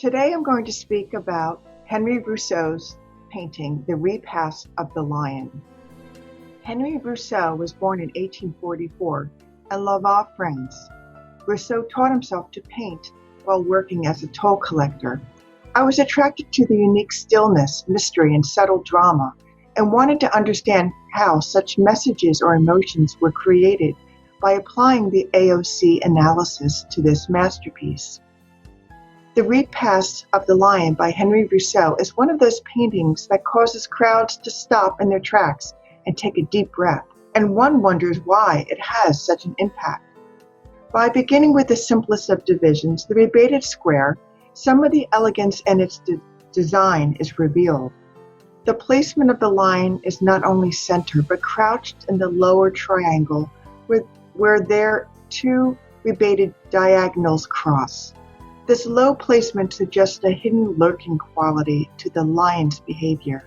Today I'm going to speak about Henry Rousseau's painting, The Repast of the Lion. Henry Rousseau was born in 1844 and loved all France. Rousseau taught himself to paint while working as a toll collector. I was attracted to the unique stillness, mystery, and subtle drama, and wanted to understand how such messages or emotions were created by applying the AOC analysis to this masterpiece. The Repast of the Lion by Henry Rousseau is one of those paintings that causes crowds to stop in their tracks and take a deep breath, and one wonders why it has such an impact. By beginning with the simplest of divisions, the rebated square, some of the elegance in its design is revealed. The placement of the lion is not only centered, but crouched in the lower triangle where their two rebated diagonals cross. This low placement suggests a hidden lurking quality to the lion's behavior.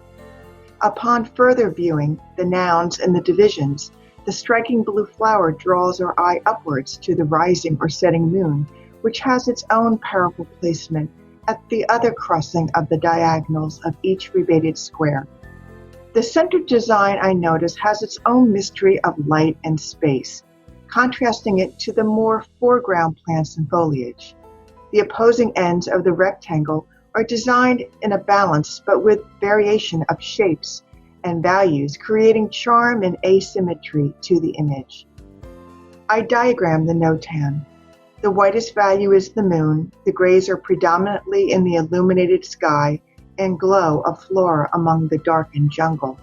Upon further viewing the nouns and the divisions, the striking blue flower draws our eye upwards to the rising or setting moon, which has its own powerful placement at the other crossing of the diagonals of each rebated square. The centered design, I notice, has its own mystery of light and space, contrasting it to the more foreground plants and foliage. The opposing ends of the rectangle are designed in a balance but with variation of shapes and values, creating charm and asymmetry to the image. I diagram the notan. The whitest value is the moon, the grays are predominantly in the illuminated sky and glow of flora among the darkened jungle.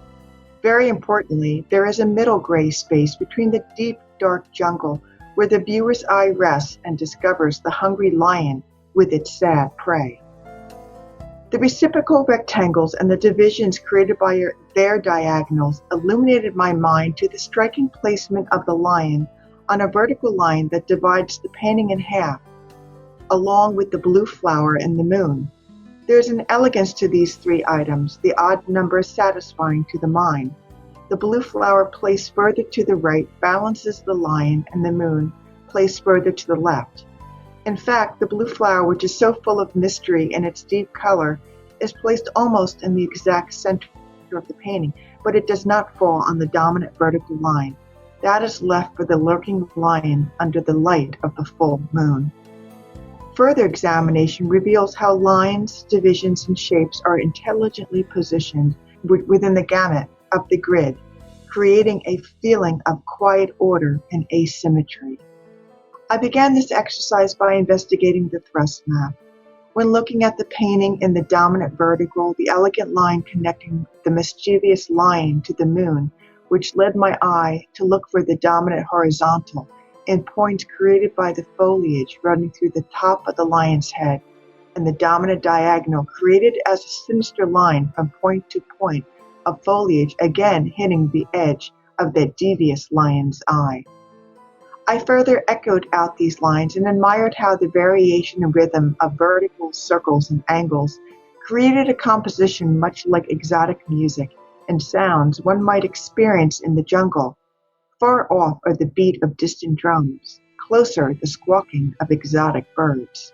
Very importantly, there is a middle gray space between the deep dark jungle where the viewer's eye rests and discovers the hungry lion with its sad prey. The reciprocal rectangles and the divisions created by their diagonals illuminated my mind to the striking placement of the lion on a vertical line that divides the painting in half, along with the blue flower and the moon. There is an elegance to these three items, the odd number satisfying to the mind. The blue flower placed further to the right balances the lion, and the moon placed further to the left. In fact, the blue flower, which is so full of mystery in its deep color, is placed almost in the exact center of the painting, but it does not fall on the dominant vertical line. That is left for the lurking lion under the light of the full moon. Further examination reveals how lines, divisions, and shapes are intelligently positioned within the gamut of the grid, creating a feeling of quiet order and asymmetry. I began this exercise by investigating the thrust map. When looking at the painting in the dominant vertical, the elegant line connecting the mischievous lion to the moon, which led my eye to look for the dominant horizontal in points created by the foliage running through the top of the lion's head, and the dominant diagonal created as a sinister line from point to point of foliage, again hitting the edge of that devious lion's eye. I further echoed out these lines and admired how the variation and rhythm of vertical circles and angles created a composition much like exotic music and sounds one might experience in the jungle. Far off are the beat of distant drums, closer the squawking of exotic birds.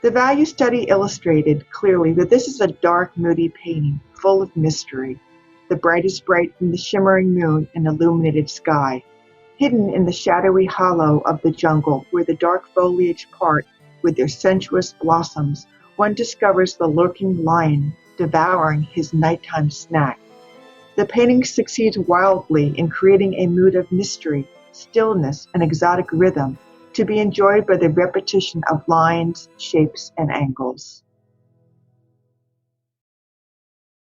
The value study illustrated clearly that this is a dark, moody painting full of mystery, the brightest bright from the shimmering moon and illuminated sky. Hidden in the shadowy hollow of the jungle where the dark foliage part with their sensuous blossoms, one discovers the lurking lion devouring his nighttime snack. The painting succeeds wildly in creating a mood of mystery, stillness, and exotic rhythm to be enjoyed by the repetition of lines, shapes, and angles.